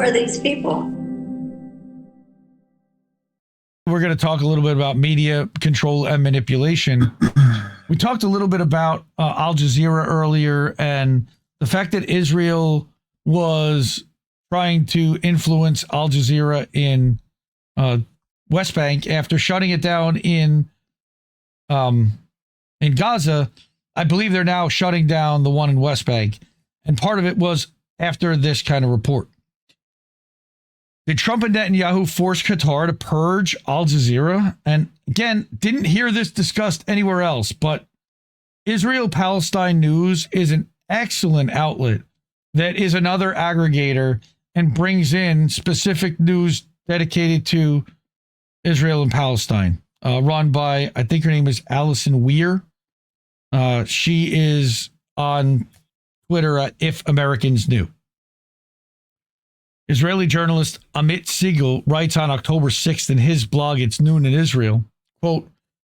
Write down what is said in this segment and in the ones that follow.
are these people? We're going to talk a little bit about media control and manipulation. We talked a little bit about Al Jazeera earlier and the fact that Israel was trying to influence Al Jazeera in West Bank after shutting it down in Gaza. I believe they're now shutting down the one in West Bank. And part of it was after this kind of report. Did Trump and Netanyahu force Qatar to purge Al Jazeera? And again, didn't hear this discussed anywhere else, but Israel-Palestine News is an excellent outlet that is another aggregator and brings in specific news dedicated to Israel and Palestine, run by, I think her name is Allison Weir. She is on Twitter at If Americans Knew. Israeli journalist Amit Siegel writes on October 6th in his blog, It's Noon in Israel, quote,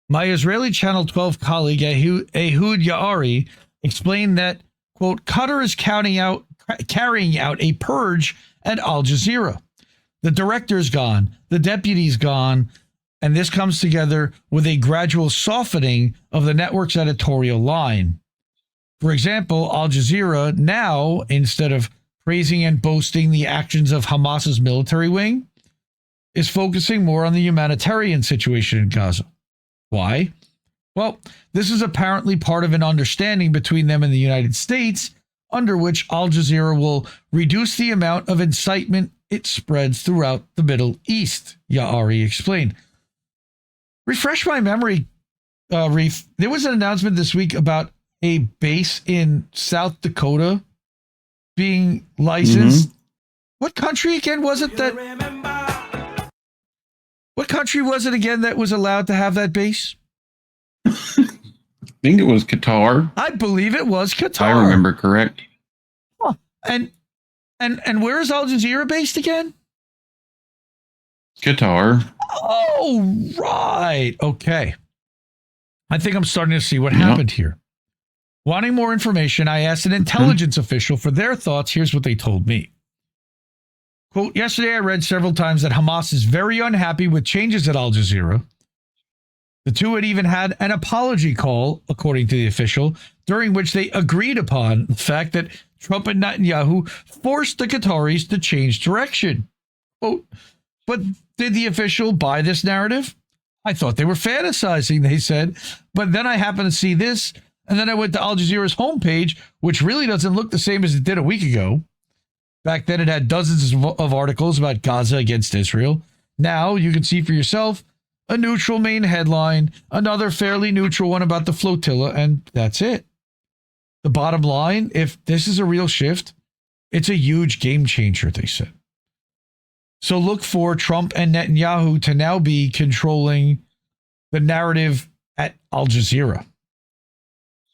my Israeli Channel 12 colleague Ehud Yaari explained that, quote, Qatar is carrying out a purge at Al Jazeera. The director's gone, the deputy's gone, and this comes together with a gradual softening of the network's editorial line. For example, Al Jazeera now, instead of praising and boasting the actions of Hamas's military wing, is focusing more on the humanitarian situation in Gaza. Why? Well, this is apparently part of an understanding between them and the United States, under which Al Jazeera will reduce the amount of incitement it spreads throughout the Middle East, Yaari explained. Refresh my memory, Reef. There was an announcement this week about a base in South Dakota being licensed. Mm-hmm. What country again was it that? What country was it again that was allowed to have that base? I think it was Qatar. I believe it was Qatar. I remember correct. Huh. And where is Al Jazeera based again? Qatar. Oh, right. Okay. I think I'm starting to see what happened here. Wanting more information, I asked an intelligence official for their thoughts. Here's what they told me. Quote, yesterday I read several times that Hamas is very unhappy with changes at Al Jazeera. The two had even had an apology call, according to the official, during which they agreed upon the fact that Trump and Netanyahu forced the Qataris to change direction. Quote, but did the official buy this narrative? I thought they were fantasizing, they said. But then I happened to see this, and then I went to Al Jazeera's homepage, which really doesn't look the same as it did a week ago. Back then, it had dozens of articles about Gaza against Israel. Now, you can see for yourself a neutral main headline, another fairly neutral one about the flotilla, and that's it. The bottom line, if this is a real shift, it's a huge game changer, they said. So look for Trump and Netanyahu to now be controlling the narrative at Al Jazeera.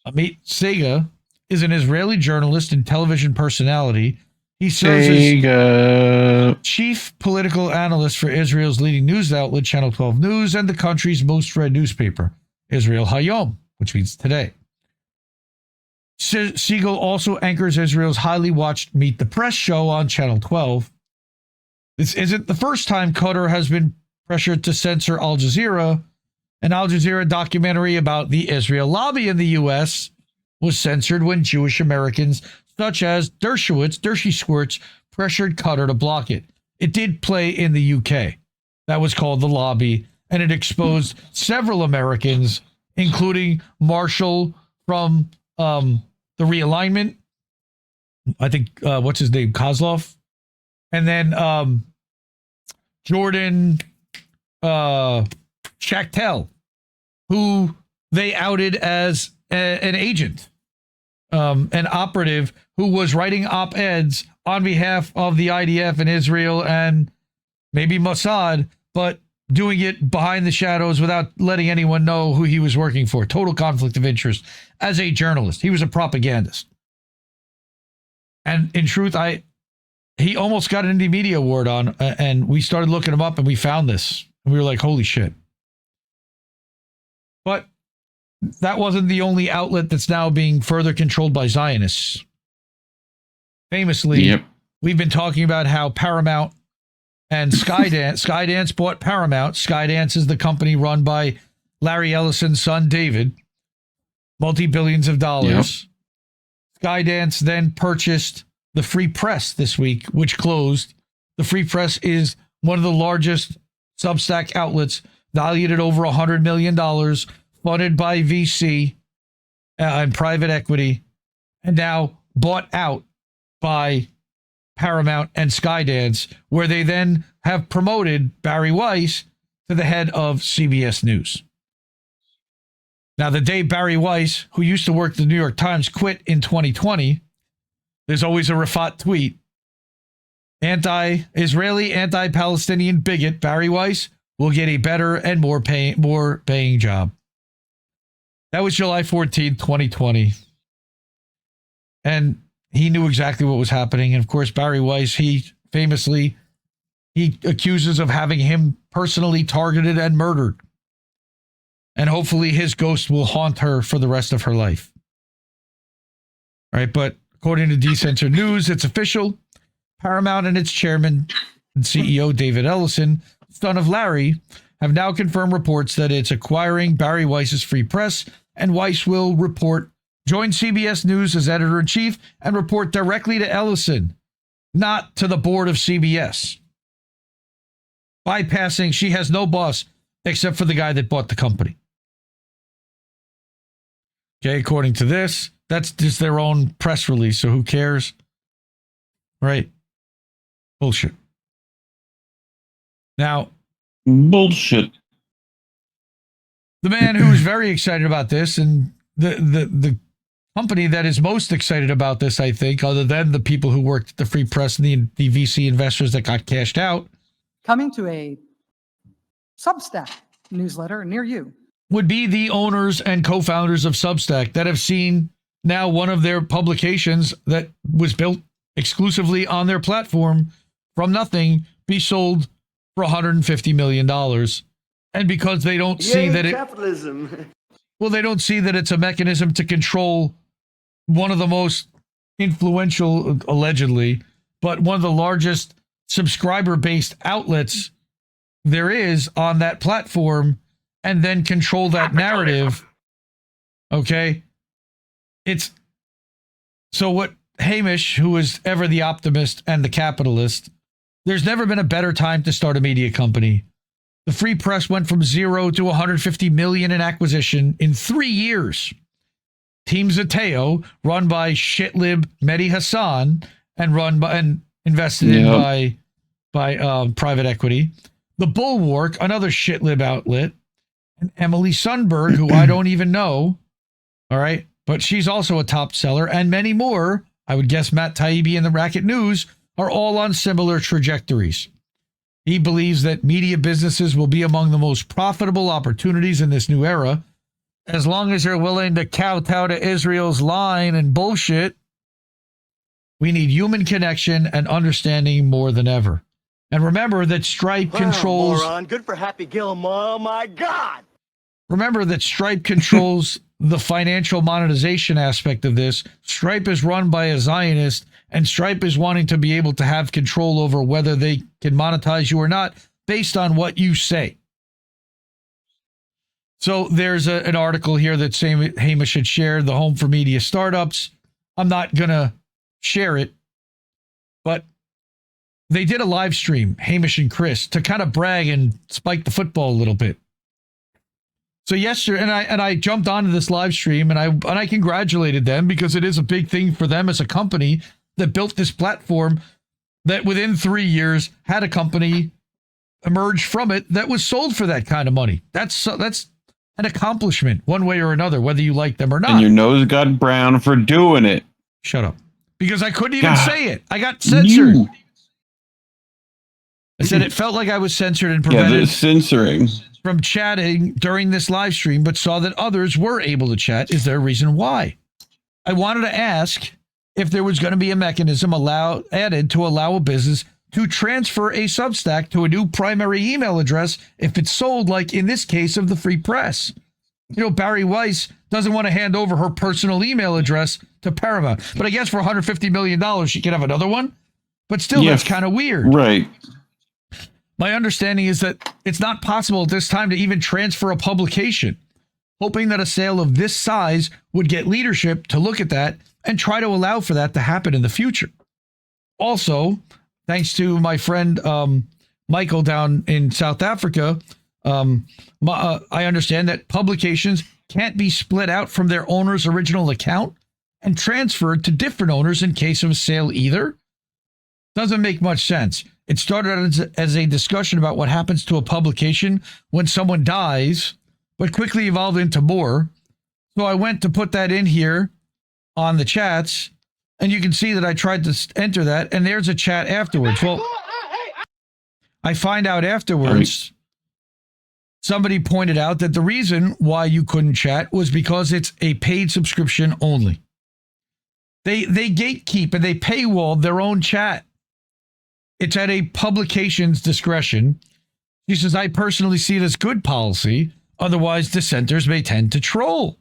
Amit Sega is an Israeli journalist and television personality. He serves as chief political analyst for Israel's leading news outlet, Channel 12 News, and the country's most read newspaper, Israel Hayom, which means today. Siegel also anchors Israel's highly watched Meet the Press show on Channel 12. This isn't the first time Qatar has been pressured to censor Al Jazeera. An Al Jazeera documentary about the Israel lobby in the U.S. was censored when Jewish Americans such as Dershowitz Squirts pressured Qatar to block it. It did play in the UK. That was called The Lobby, and it exposed several Americans, including Marshall from the Realignment. I think, what's his name? Kozlov. And then Jordan Schachtel, who they outed as an agent, an operative who was writing op-eds on behalf of the IDF and Israel and maybe Mossad, but doing it behind the shadows without letting anyone know who he was working for. Total conflict of interest as a journalist. He was a propagandist. And in truth, he almost got an Indie Media Award on, and we started looking him up and we found this. And we were like, holy shit. But that wasn't the only outlet that's now being further controlled by Zionists. Famously, we've been talking about how Paramount and Skydance bought Paramount. Skydance is the company run by Larry Ellison's son, David, multi-billions of dollars. Yep. Skydance then purchased the Free Press this week, which closed. The Free Press is one of the largest Substack outlets, valued at over $100 million, funded by VC and private equity, and now bought out by Paramount and Skydance, where they then have promoted Bari Weiss to the head of CBS News. Now, the day Bari Weiss, who used to work at the New York Times, quit in 2020, there's always a Rafat tweet. Anti-Israeli, anti-Palestinian bigot Bari Weiss will get a better and more paying job. That was July 14, 2020. And he knew exactly what was happening. And of course, Bari Weiss, he accuses of having him personally targeted and murdered. And hopefully his ghost will haunt her for the rest of her life. All right, but according to Decensored News, it's official. Paramount and its chairman and CEO, David Ellison, son of Larry, have now confirmed reports that it's acquiring Bari Weiss's Free Press, and Weiss will join CBS News as editor-in-chief and report directly to Ellison, not to the board of CBS. Bypassing, she has no boss except for the guy that bought the company. Okay, according to this, that's just their own press release, so who cares? Right. Bullshit. Now, bullshit. The man who is very excited about this, and the company that is most excited about this, I think, other than the people who worked at the Free Press and the VC investors that got cashed out, coming to a Substack newsletter near you, would be the owners and co-founders of Substack that have seen now one of their publications that was built exclusively on their platform from nothing be sold for $150 million. And because they don't see that capitalism. Well, they don't see that it's a mechanism to control one of the most influential, allegedly, but one of the largest subscriber-based outlets there is on that platform, and then control that narrative. Okay. It's so what Hamish, who is ever the optimist and the capitalist, there's never been a better time to start a media company. The Free Press went from 0 to 150 million in acquisition in 3 years. Team Zateo, run by shitlib Mehdi Hassan and invested in by private equity. The Bulwark, another shitlib outlet, and Emily Sundberg, who I don't even know. All right. But she's also a top seller, and many more. I would guess Matt Taibbi and the Racket News are all on similar trajectories. He believes that media businesses will be among the most profitable opportunities in this new era, as long as they're willing to kowtow to Israel's line and bullshit. We need human connection and understanding more than ever. And remember that Stripe controls... Moron. Good for Happy Gilmore. Oh, my God. Remember that Stripe controls the financial monetization aspect of this. Stripe is run by a Zionist, and Stripe is wanting to be able to have control over whether they can monetize you or not based on what you say. So there's an article here that Hamish had shared, the Home for Media Startups. I'm not going to share it, but they did a live stream, Hamish and Chris, to kind of brag and spike the football a little bit. So yesterday, and I jumped onto this live stream, and I congratulated them because it is a big thing for them as a company that built this platform that within 3 years had a company emerge from it that was sold for that kind of money. That's an accomplishment one way or another, whether you like them or not. And your nose got brown for doing it. Shut up. Because I couldn't even say it. I got censored. I said it felt like I was censored and prevented censoring from chatting during this live stream, but saw that others were able to chat. Is there a reason why? I wanted to ask if there was going to be a mechanism added to allow a business to transfer a Substack to a new primary email address if it's sold, like in this case of the Free Press. You know, Bari Weiss doesn't want to hand over her personal email address to Paramount, but I guess for $150 million, she can have another one. But still, Yeah, that's kind of weird. Right. My understanding is that it's not possible at this time to even transfer a publication, hoping that a sale of this size would get leadership to look at that and try to allow for that to happen in the future. Also, thanks to my friend Michael down in South Africa, I understand that publications can't be split out from their owner's original account and transferred to different owners in case of a sale either. Doesn't make much sense. It started as a discussion about what happens to a publication when someone dies, but quickly evolved into more. So I went to put that in here on the chats, and you can see that I tried to enter that, and there's a chat afterwards. Well, I find out afterwards, somebody pointed out that the reason why you couldn't chat was because it's a paid subscription only. They gatekeep and they paywall their own chat. It's at a publication's discretion. She says, I personally see it as good policy. Otherwise, dissenters may tend to troll.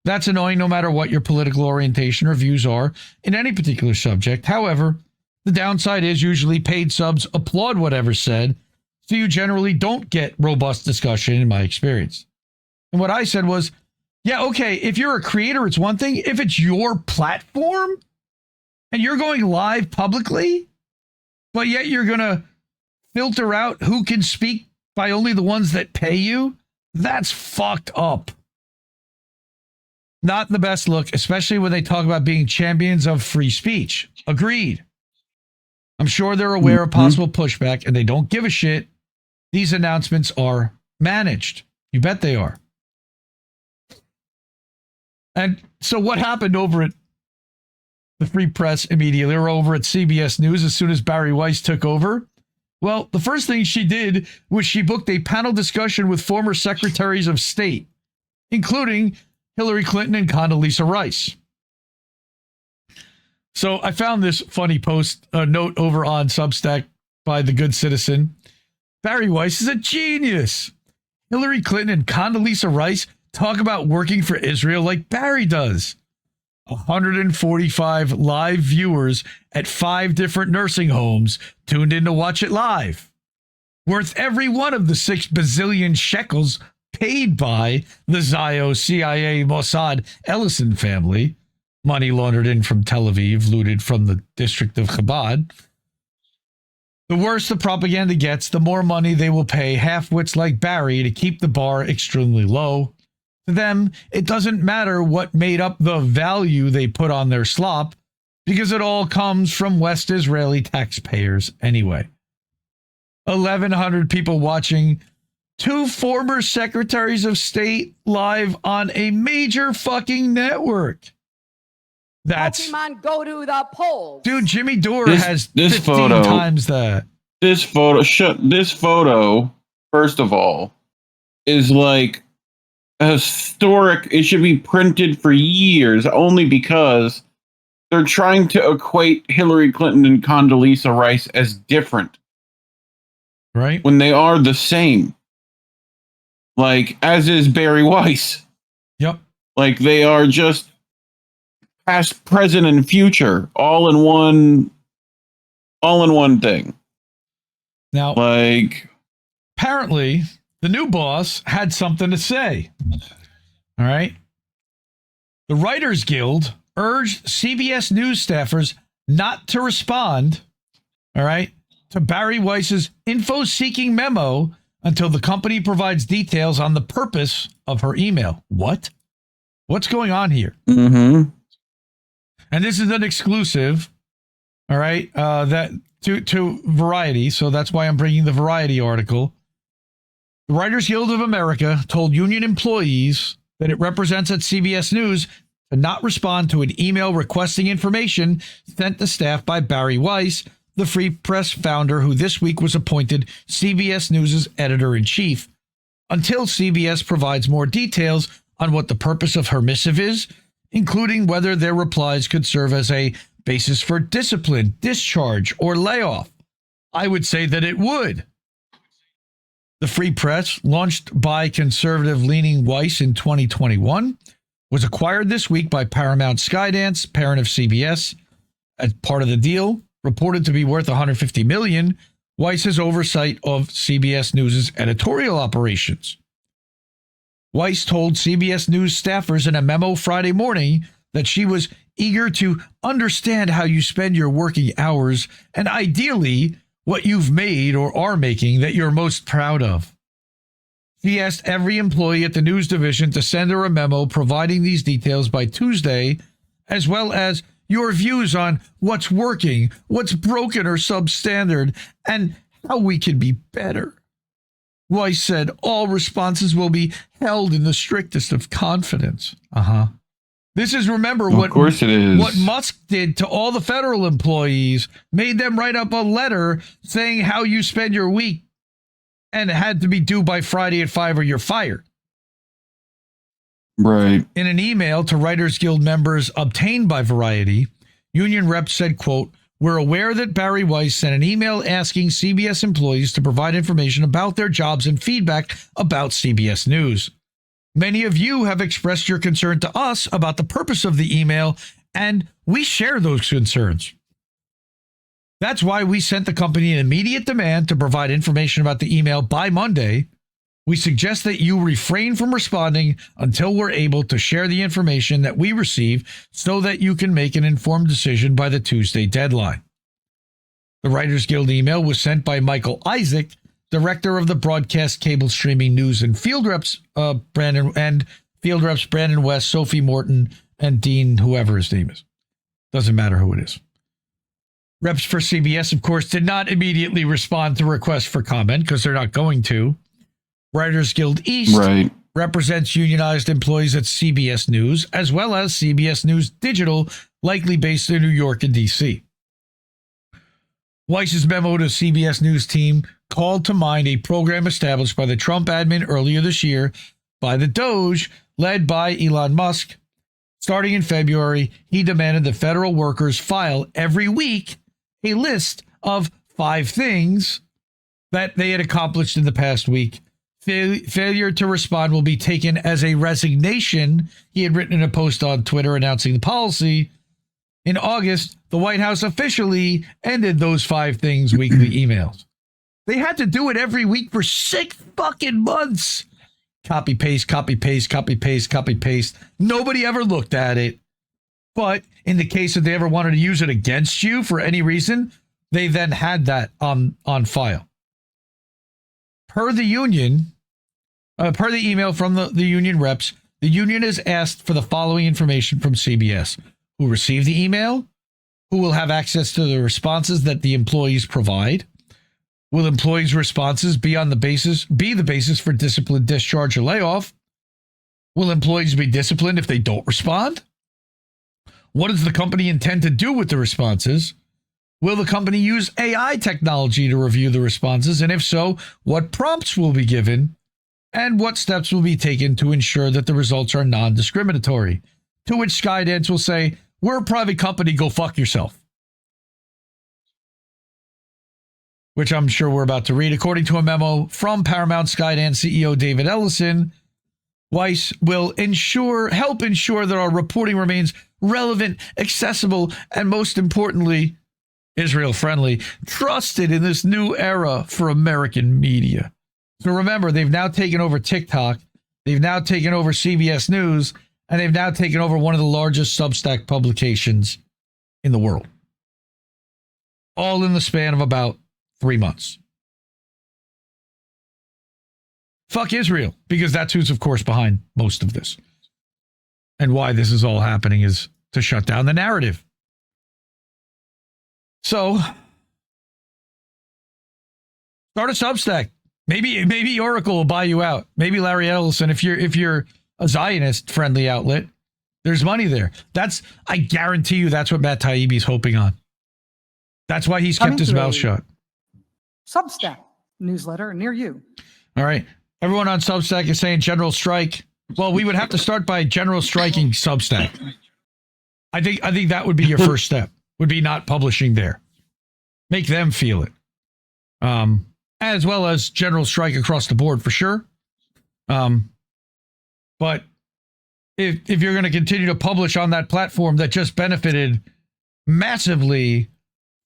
That's annoying no matter what your political orientation or views are in any particular subject. However, the downside is usually paid subs applaud whatever's said, so you generally don't get robust discussion in my experience. And what I said was, yeah, okay, if you're a creator, it's one thing. If it's your platform and you're going live publicly, but yet you're going to filter out who can speak by only the ones that pay you, that's fucked up. Not the best look, especially when they talk about being champions of free speech. Agreed. I'm sure they're aware of possible pushback and they don't give a shit. These announcements are managed. You bet they are. And so what happened over at the Free Press immediately, or over at CBS News as soon as Bari Weiss took over? Well, the first thing she did was she booked a panel discussion with former secretaries of state, including Hillary Clinton and Condoleezza Rice. So I found this funny post, note over on Substack by the good citizen. Bari Weiss is a genius. Hillary Clinton and Condoleezza Rice talk about working for Israel like Bari does. 145 live viewers at 5 different nursing homes tuned in to watch it live. Worth every one of the 6 bazillion shekels paid by the Zio, CIA, Mossad, Ellison family. Money laundered in from Tel Aviv, looted from the district of Chabad. The worse the propaganda gets, the more money they will pay half-wits like Bari to keep the bar extremely low. To them, it doesn't matter what made up the value they put on their slop, because it all comes from West Israeli taxpayers anyway. 1,100 people watching 2 former secretaries of state live on a major fucking network. That's Pokemon go to the polls. dude. Jimmy Dore has this 15 photo- times that. This photo, first of all, is like historic. It should be printed for years, only because they're trying to equate Hillary Clinton and Condoleezza Rice as different Right? when they are the same. Like, as is Bari Weiss. Yep. Like, they are just past, present, and future all in one thing. Now, Like, apparently, the new boss had something to say. All right. The Writers Guild urged CBS News staffers not to respond, all right, to Bari Weiss's info-seeking memo until the company provides details on the purpose of her email. What? What's going on here? And this is an exclusive, all right, that to Variety, so that's why I'm bringing the Variety article. The Writers Guild of America told union employees that it represents at CBS News to not respond to an email requesting information sent to staff by Bari Weiss, the Free Press founder who this week was appointed CBS News' editor-in-chief, until CBS provides more details on what the purpose of her missive is, including whether their replies could serve as a basis for discipline, discharge, or layoff. I would say that it would. The Free Press, launched by conservative-leaning Weiss in 2021, was acquired this week by Paramount Skydance, parent of CBS. As part of the deal, reported to be worth $150 million, Weiss has oversight of CBS News' editorial operations. Weiss told CBS News staffers in a memo Friday morning that she was eager to understand how you spend your working hours and ideally what you've made or are making that you're most proud of. She asked every employee at the news division to send her a memo providing these details by Tuesday, as well as your views on what's working, what's broken or substandard, and how we can be better. Weiss said all responses will be held in the strictest of confidence. This is, remember, Of course it is. what Musk did to all the federal employees, made them write up a letter saying how you spend your week and it had to be due by Friday at 5 or you're fired. Right. In an email to Writers Guild members obtained by Variety, union reps said, quote, "We're aware that Bari Weiss sent an email asking CBS employees to provide information about their jobs and feedback about CBS News. Many of you have expressed your concern to us about the purpose of the email, and we share those concerns. That's why we sent the company an immediate demand to provide information about the email by Monday. We suggest that you refrain from responding until we're able to share the information that we receive so that you can make an informed decision by the Tuesday deadline." The Writers Guild email was sent by Michael Isaac, director of the broadcast cable streaming news and field reps Brandon West, Sophie Morton, and Dean, whoever his name is. Doesn't matter who it is. Reps for CBS, of course, did not immediately respond to requests for comment because they're not going to. Writers Guild East represents unionized employees at CBS News, as well as CBS News Digital, likely based in New York and D.C. Weiss's memo to CBS News team called to mind a program established by the Trump admin earlier this year by the Doge, led by Elon Musk. Starting in February, he demanded that federal workers file every week a list of 5 things that they had accomplished in the past week. Failure to respond will be taken as a resignation, he had written in a post on Twitter announcing the policy. In August, the White House officially ended those 5 things weekly emails. They had to do it every week for 6 fucking months. Copy, paste, copy, paste, copy, paste, copy, paste. Nobody ever looked at it. But in the case that they ever wanted to use it against you for any reason, they then had that on file. Per the union, per the email from the union reps, the union has asked for the following information from CBS. Who received the email? Who will have access to the responses that the employees provide? Will employees' responses be the basis for discipline, discharge, or layoff? Will employees be disciplined if they don't respond? What does the company intend to do with the responses? Will the company use AI technology to review the responses? And if so, what prompts will be given? And what steps will be taken to ensure that the results are non-discriminatory? To which Skydance will say, "We're a private company, go fuck yourself." Which I'm sure we're about to read. According to a memo from Paramount Skydance CEO David Ellison, Weiss will help ensure that our reporting remains relevant, accessible, and most importantly, Israel-friendly, trusted in this new era for American media. So remember, they've now taken over TikTok, they've now taken over CBS News, and they've now taken over one of the largest Substack publications in the world. All in the span of about 3 months. Fuck Israel, because that's who's, of course, behind most of this. And why this is all happening is to shut down the narrative. So, start a Substack. Maybe Oracle will buy you out. Maybe Larry Ellison, if you're a Zionist-friendly outlet, there's money there. I guarantee you that's what Matt Taibbi's hoping on. That's why he's kept his mouth shut. Substack newsletter near you. All right. Everyone on Substack is saying general strike. Well, we would have to start by general striking Substack. I think that would be your first step, would be not publishing there. Make them feel it. As well as general strike across the board for sure. But if you're going to continue to publish on that platform that just benefited massively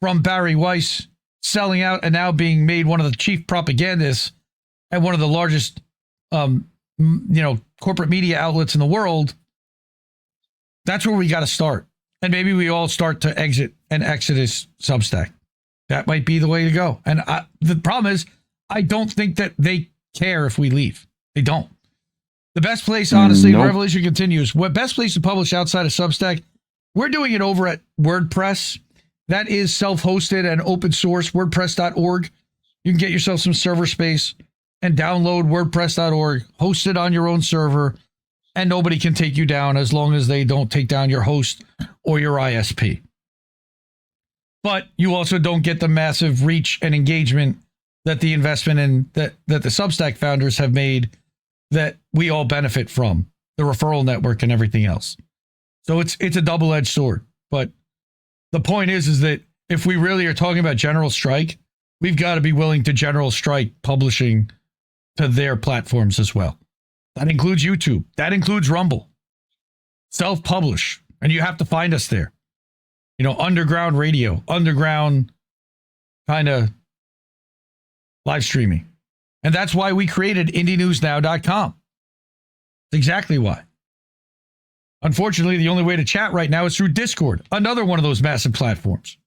from Bari Weiss selling out and now being made one of the chief propagandists at one of the largest, corporate media outlets in the world. That's where we got to start. And maybe we all start to exit an Exodus Substack. That might be the way to go. And the problem is, I don't think that they care if we leave. They don't. The best place, honestly, Nope. the revolution continues. What best place to publish outside of Substack? We're doing it over at WordPress. That is self-hosted and open source, WordPress.org. You can get yourself some server space and download WordPress.org, host it on your own server, and nobody can take you down as long as they don't take down your host or your ISP. But you also don't get the massive reach and engagement that the investment in that the Substack founders have made, that we all benefit from, the referral network and everything else. So it's a double-edged sword. But the point is that if we really are talking about general strike, we've got to be willing to general strike publishing to their platforms as well. That includes YouTube. That includes Rumble. Self-publish. And you have to find us there. Underground radio, underground kind of live streaming. And that's why we created IndieNewsNow.com. That's exactly why. Unfortunately, the only way to chat right now is through Discord, another one of those massive platforms.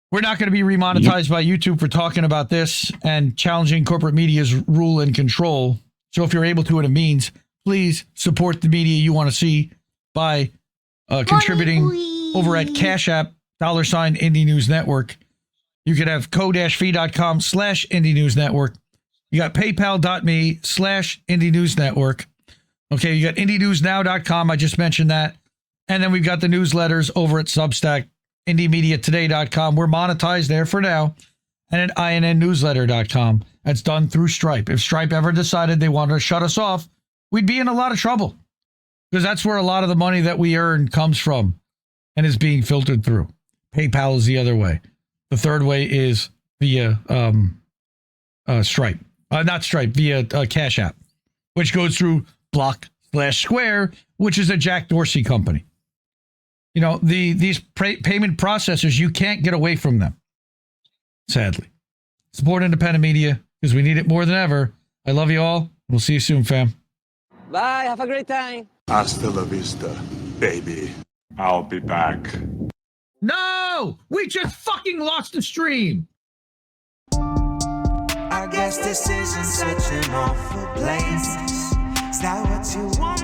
We're not going to be remonetized by YouTube for talking about this and challenging corporate media's rule and control. So if you're able to, and it means, please support the media you want to see by contributing over at Cash App, $ Indie News Network. You can have ko-fi.com/Indie News Network. You got paypal.me/Indie News Network. Okay, you got IndieNewsNow.com. I just mentioned that. And then we've got the newsletters over at Substack, IndieMediaToday.com. We're monetized there for now. And at INNNewsletter.com. That's done through Stripe. If Stripe ever decided they wanted to shut us off, we'd be in a lot of trouble. Because that's where a lot of the money that we earn comes from and is being filtered through. PayPal is the other way. The third way is via Stripe. Not Stripe, via Cash App, which goes through Block/Square, which is a Jack Dorsey company. These payment processors, you can't get away from them, sadly. Support independent media because we need it more than ever. I love you all. We'll see you soon, fam. Bye. Have a great time. Hasta la vista, baby. I'll be back. No! We just fucking lost the stream! I guess this isn't such an awful place. Is that what you want?